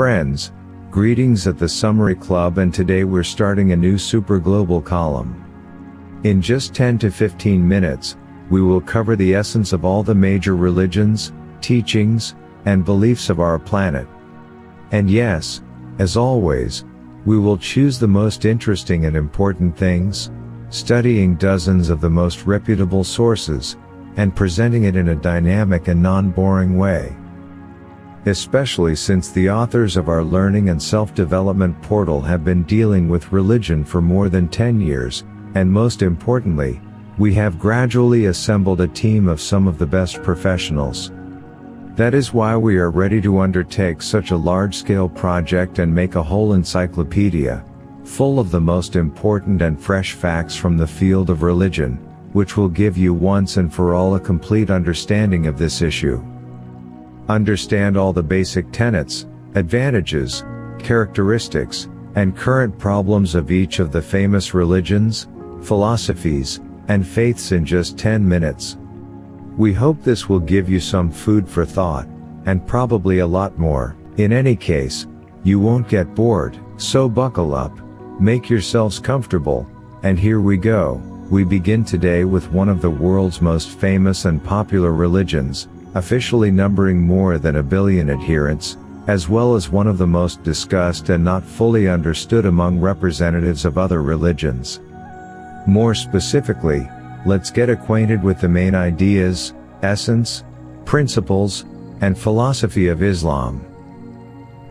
Friends, greetings at the Summary Club, and today we're starting a new super global column. In just 10 to 15 minutes, we will cover the essence of all the major religions, teachings, and beliefs of our planet. And yes, as always, we will choose the most interesting and important things, studying dozens of the most reputable sources, and presenting it in a dynamic and non-boring way. Especially since the authors of our learning and self-development portal have been dealing with religion for more than 10 years, and most importantly, we have gradually assembled a team of some of the best professionals. That is why we are ready to undertake such a large-scale project and make a whole encyclopedia, full of the most important and fresh facts from the field of religion, which will give you once and for all a complete understanding of this issue. Understand all the basic tenets, advantages, characteristics, and current problems of each of the famous religions, philosophies, and faiths in just 10 minutes. We hope this will give you some food for thought, and probably a lot more. In any case, you won't get bored, so buckle up, make yourselves comfortable, and here we go. We begin today with one of the world's most famous and popular religions, officially numbering more than 1 billion adherents, as well as one of the most discussed and not fully understood among representatives of other religions. More specifically, let's get acquainted with the main ideas, essence, principles, and philosophy of Islam.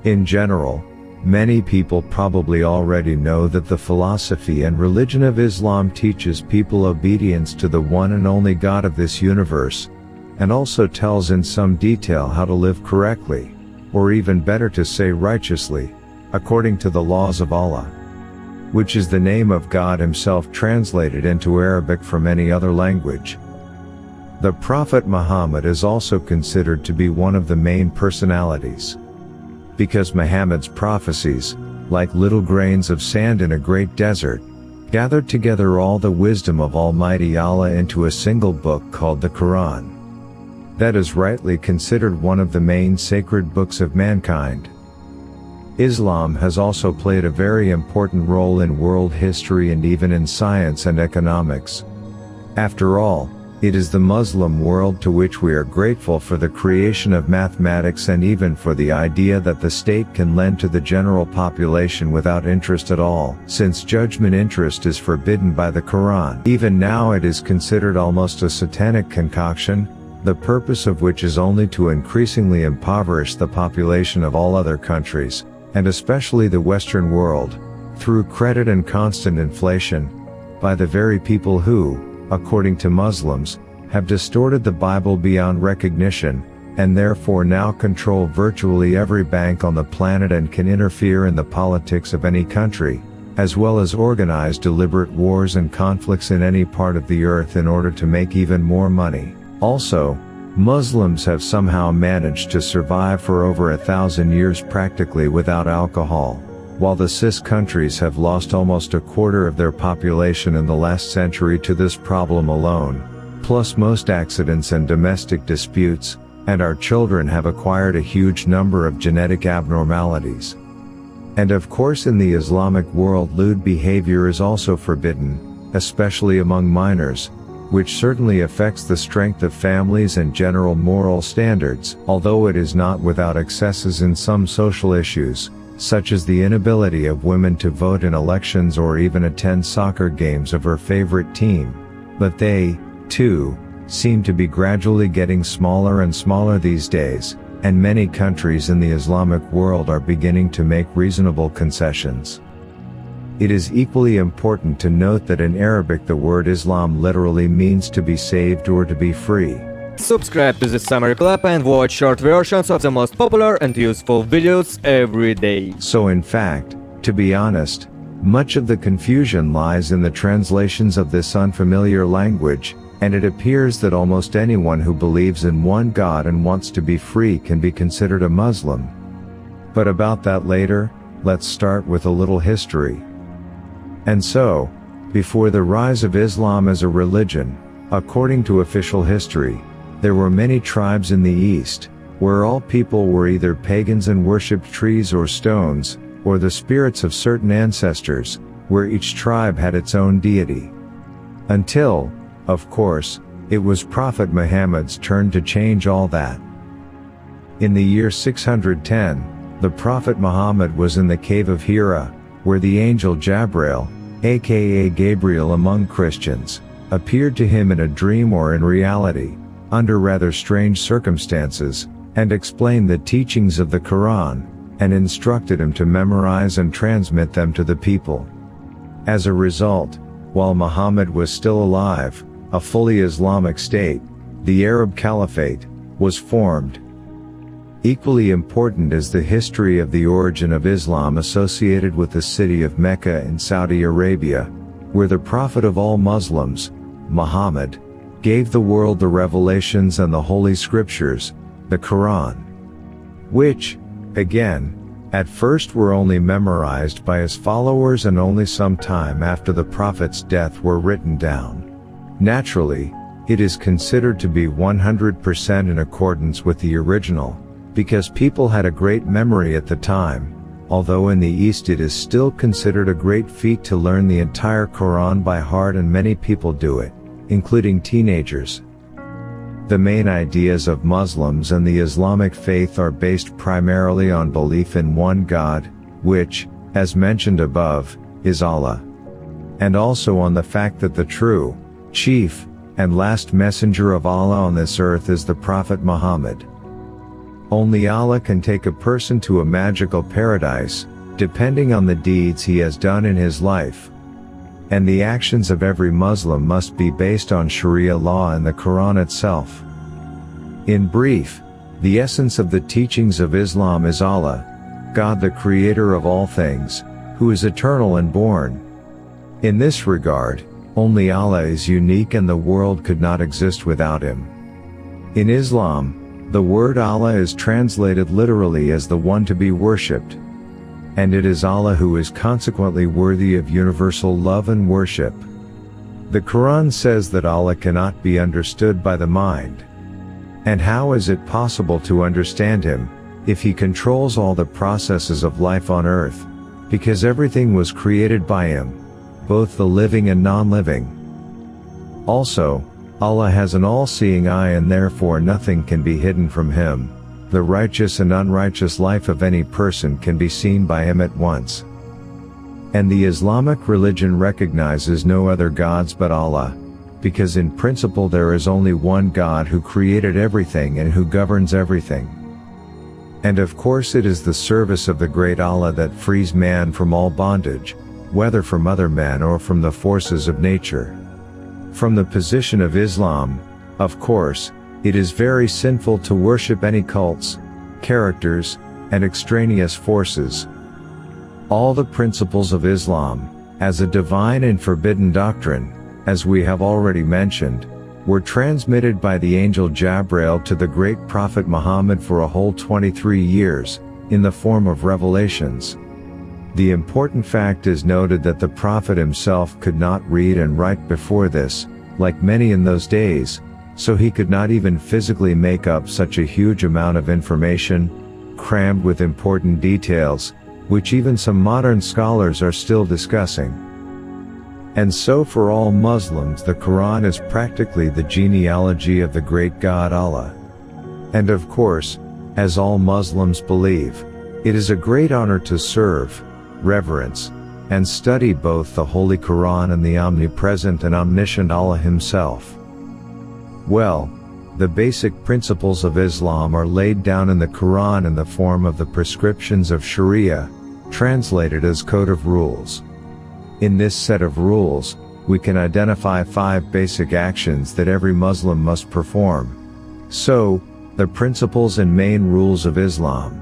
In general, many people probably already know that the philosophy and religion of Islam teaches people obedience to the one and only God of this universe, and also tells in some detail how to live correctly, or even better to say righteously, according to the laws of Allah, which is the name of God Himself translated into Arabic from any other language. The Prophet Muhammad is also considered to be one of the main personalities, because Muhammad's prophecies, like little grains of sand in a great desert, gathered together all the wisdom of Almighty Allah into a single book called the Quran. That is rightly considered one of the main sacred books of mankind. Islam has also played a very important role in world history and even in science and economics. After all, it is the Muslim world to which we are grateful for the creation of mathematics and even for the idea that the state can lend to the general population without interest at all, since judgment interest is forbidden by the Quran. Even now it is considered almost a satanic concoction, the purpose of which is only to increasingly impoverish the population of all other countries, and especially the Western world, through credit and constant inflation, by the very people who, according to Muslims, have distorted the Bible beyond recognition, and therefore now control virtually every bank on the planet and can interfere in the politics of any country, as well as organize deliberate wars and conflicts in any part of the earth in order to make even more money. Also, Muslims have somehow managed to survive for over 1,000 years practically without alcohol, while the CIS countries have lost almost a quarter of their population in the last century to this problem alone, plus most accidents and domestic disputes, and our children have acquired a huge number of genetic abnormalities. And of course in the Islamic world lewd behavior is also forbidden, especially among minors, which certainly affects the strength of families and general moral standards, although it is not without excesses in some social issues, such as the inability of women to vote in elections or even attend soccer games of her favorite team. But they, too, seem to be gradually getting smaller and smaller these days, and many countries in the Islamic world are beginning to make reasonable concessions. It is equally important to note that in Arabic the word Islam literally means to be saved or to be free. Subscribe to the Summary Club and watch short versions of the most popular and useful videos every day. So in fact, to be honest, much of the confusion lies in the translations of this unfamiliar language, and it appears that almost anyone who believes in one God and wants to be free can be considered a Muslim. But about that later, let's start with a little history. And so, before the rise of Islam as a religion, according to official history, there were many tribes in the east, where all people were either pagans and worshipped trees or stones, or the spirits of certain ancestors, where each tribe had its own deity. Until, of course, it was Prophet Muhammad's turn to change all that. In the year 610, the Prophet Muhammad was in the cave of Hira, where the angel Jabrail, aka Gabriel among Christians, appeared to him in a dream or in reality, under rather strange circumstances, and explained the teachings of the Quran, and instructed him to memorize and transmit them to the people. As a result, while Muhammad was still alive, a fully Islamic state, the Arab Caliphate, was formed. Equally important is the history of the origin of Islam associated with the city of Mecca in Saudi Arabia, where the Prophet of all Muslims, Muhammad, gave the world the revelations and the Holy Scriptures, the Quran, which, again, at first were only memorized by his followers and only some time after the Prophet's death were written down. Naturally, it is considered to be 100% in accordance with the original, because people had a great memory at the time, although in the East it is still considered a great feat to learn the entire Quran by heart, and many people do it, including teenagers. The main ideas of Muslims and the Islamic faith are based primarily on belief in one God, which, as mentioned above, is Allah. And also on the fact that the true, chief, and last messenger of Allah on this earth is the Prophet Muhammad. Only Allah can take a person to a magical paradise, depending on the deeds he has done in his life. And the actions of every Muslim must be based on Sharia law and the Quran itself. In brief, the essence of the teachings of Islam is Allah, God the creator of all things, who is eternal and born. In this regard, only Allah is unique and the world could not exist without him. In Islam, the word Allah is translated literally as the one to be worshipped. And it is Allah who is consequently worthy of universal love and worship. The Quran says that Allah cannot be understood by the mind. And how is it possible to understand him, if he controls all the processes of life on earth? Because everything was created by him, both the living and non-living. Also, Allah has an all-seeing eye and therefore nothing can be hidden from him. The righteous and unrighteous life of any person can be seen by him at once. And the Islamic religion recognizes no other gods but Allah, because in principle there is only one God who created everything and who governs everything. And of course it is the service of the great Allah that frees man from all bondage, whether from other men or from the forces of nature. From the position of Islam, of course, it is very sinful to worship any cults, characters, and extraneous forces. All the principles of Islam, as a divine and forbidden doctrine, as we have already mentioned, were transmitted by the angel Jabrail to the great Prophet Muhammad for a whole 23 years, in the form of revelations. The important fact is noted that the Prophet himself could not read and write before this, like many in those days, so he could not even physically make up such a huge amount of information, crammed with important details, which even some modern scholars are still discussing. And so for all Muslims the Quran is practically the genealogy of the great God Allah. And of course, as all Muslims believe, it is a great honor to serve, reverence, and study both the Holy Quran and the omnipresent and omniscient Allah himself. Well, the basic principles of Islam are laid down in the Quran in the form of the prescriptions of Sharia, translated as Code of Rules. In this set of rules, we can identify 5 basic actions that every Muslim must perform. So, the principles and main rules of Islam.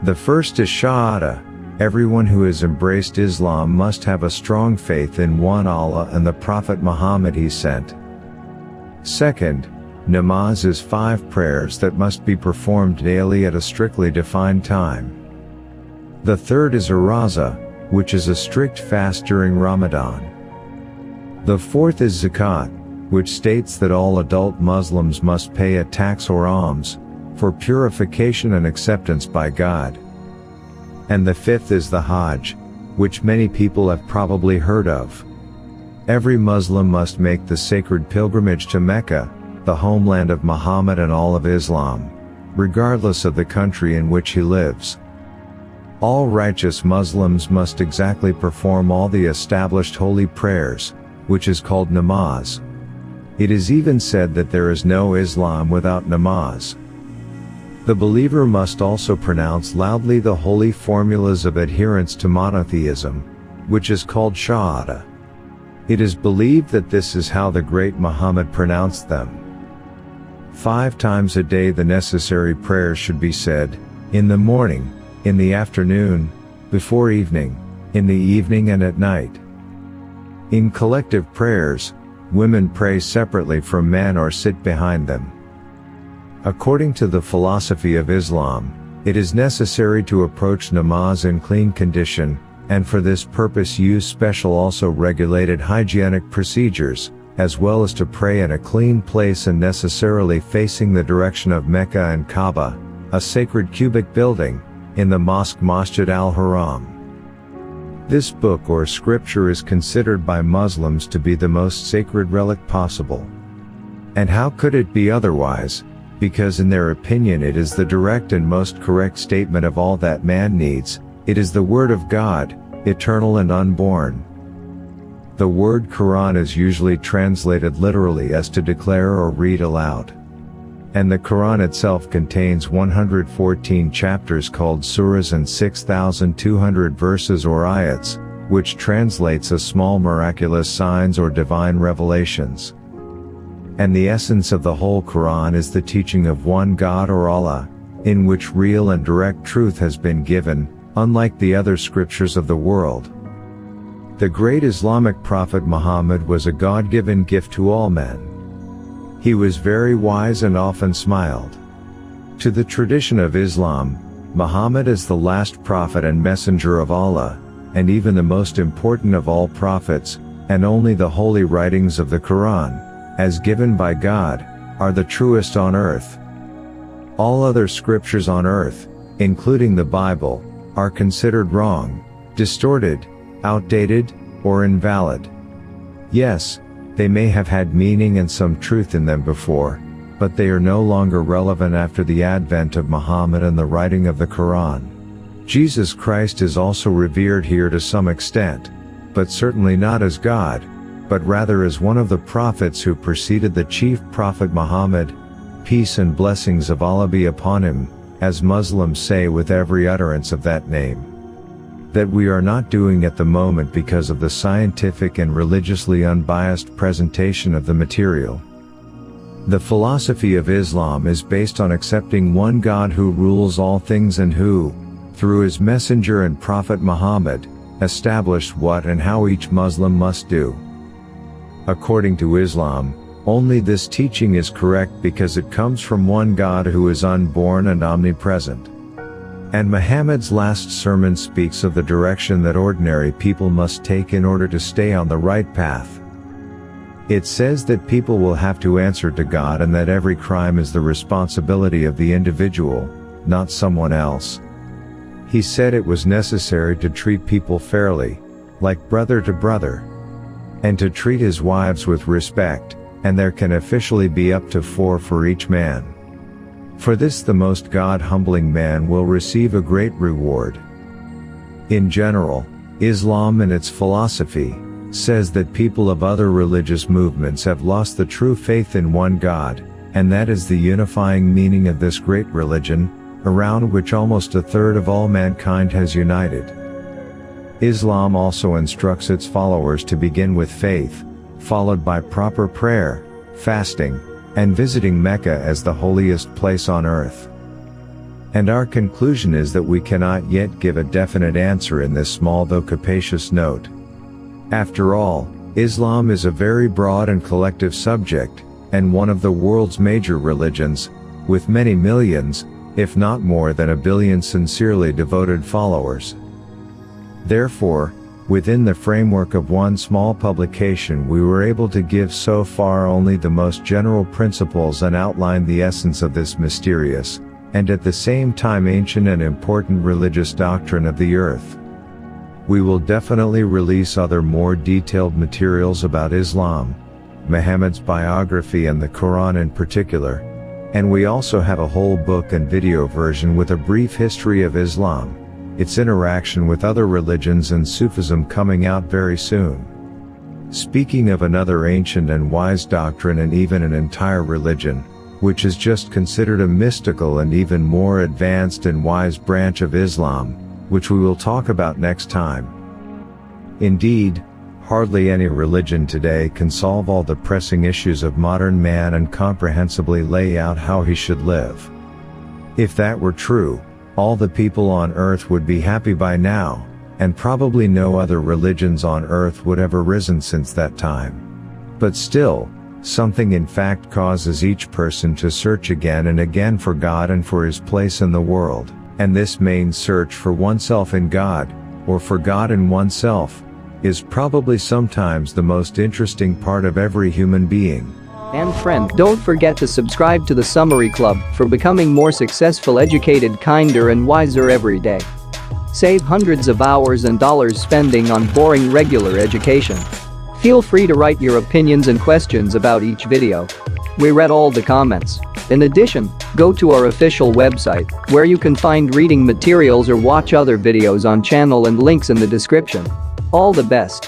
The first is Shahada. Everyone who has embraced Islam must have a strong faith in one Allah and the Prophet Muhammad he sent. Second, namaz is 5 prayers that must be performed daily at a strictly defined time. The third is Raza, which is a strict fast during Ramadan. The fourth is Zakat, which states that all adult Muslims must pay a tax or alms, for purification and acceptance by God. And the fifth is the Hajj, which many people have probably heard of. Every Muslim must make the sacred pilgrimage to Mecca, the homeland of Muhammad and all of Islam, regardless of the country in which he lives. All righteous Muslims must exactly perform all the established holy prayers, which is called namaz. It is even said that there is no Islam without namaz. The believer must also pronounce loudly the holy formulas of adherence to monotheism, which is called Shahada. It is believed that this is how the great Muhammad pronounced them. 5 times a day the necessary prayers should be said, in the morning, in the afternoon, before evening, in the evening and at night. In collective prayers, women pray separately from men or sit behind them. According to the philosophy of Islam, it is necessary to approach namaz in clean condition, and for this purpose use special also regulated hygienic procedures, as well as to pray in a clean place and necessarily facing the direction of Mecca and Kaaba, a sacred cubic building, in the mosque Masjid al-Haram. This book or scripture is considered by Muslims to be the most sacred relic possible. And how could it be otherwise? Because in their opinion it is the direct and most correct statement of all that man needs. It is the word of God, eternal and unborn. The word Quran is usually translated literally as to declare or read aloud. And the Quran itself contains 114 chapters called surahs and 6,200 verses or ayats, which translates as small miraculous signs or divine revelations. And the essence of the whole Quran is the teaching of one God or Allah, in which real and direct truth has been given, unlike the other scriptures of the world. The great Islamic prophet Muhammad was a God-given gift to all men. He was very wise and often smiled. To the tradition of Islam, Muhammad is the last prophet and messenger of Allah, and even the most important of all prophets, and only the holy writings of the Quran, as given by God, are the truest on earth. All other scriptures on earth, including the Bible, are considered wrong, distorted, outdated, or invalid. Yes, they may have had meaning and some truth in them before, but they are no longer relevant after the advent of Muhammad and the writing of the Quran. Jesus Christ is also revered here to some extent, but certainly not as God, but rather as one of the prophets who preceded the chief prophet Muhammad, peace and blessings of Allah be upon him, as Muslims say with every utterance of that name. That we are not doing at the moment because of the scientific and religiously unbiased presentation of the material. The philosophy of Islam is based on accepting one God who rules all things and who, through his messenger and prophet Muhammad, established what and how each Muslim must do. According to Islam, only this teaching is correct because it comes from one God who is unborn and omnipresent. And Muhammad's last sermon speaks of the direction that ordinary people must take in order to stay on the right path. It says that people will have to answer to God and that every crime is the responsibility of the individual, not someone else. He said it was necessary to treat people fairly, like brother to brother, and to treat his wives with respect, and there can officially be up to 4 for each man. For this the most God-humbling man will receive a great reward. In general, Islam and its philosophy says that people of other religious movements have lost the true faith in one God, and that is the unifying meaning of this great religion, around which almost a third of all mankind has united. Islam also instructs its followers to begin with faith, followed by proper prayer, fasting, and visiting Mecca as the holiest place on earth. And our conclusion is that we cannot yet give a definite answer in this small though capacious note. After all, Islam is a very broad and collective subject, and one of the world's major religions, with many millions, if not more than 1 billion sincerely devoted followers. Therefore, Within the framework of one small publication, we were able to give so far only the most general principles and outline the essence of this mysterious, and at the same time ancient and important religious doctrine of the earth. We will definitely release other more detailed materials about Islam, Muhammad's biography and the Quran in particular, and we also have a whole book and video version with a brief history of Islam, its interaction with other religions and Sufism coming out very soon. Speaking of another ancient and wise doctrine and even an entire religion, which is just considered a mystical and even more advanced and wise branch of Islam, which we will talk about next time. Indeed, hardly any religion today can solve all the pressing issues of modern man and comprehensively lay out how he should live. If that were true, all the people on earth would be happy by now, and probably no other religions on earth would have arisen since that time. But still, something in fact causes each person to search again and again for God and for his place in the world, and this main search for oneself in God, or for God in oneself, is probably sometimes the most interesting part of every human being. And friend, don't forget to subscribe to the Summary Club for becoming more successful, educated, kinder and wiser every day. Save hundreds of hours and dollars spending on boring regular education. Feel free to write your opinions and questions about each video. We read all the comments. In addition, go to our official website, where you can find reading materials or watch other videos on channel and links in the description. All the best.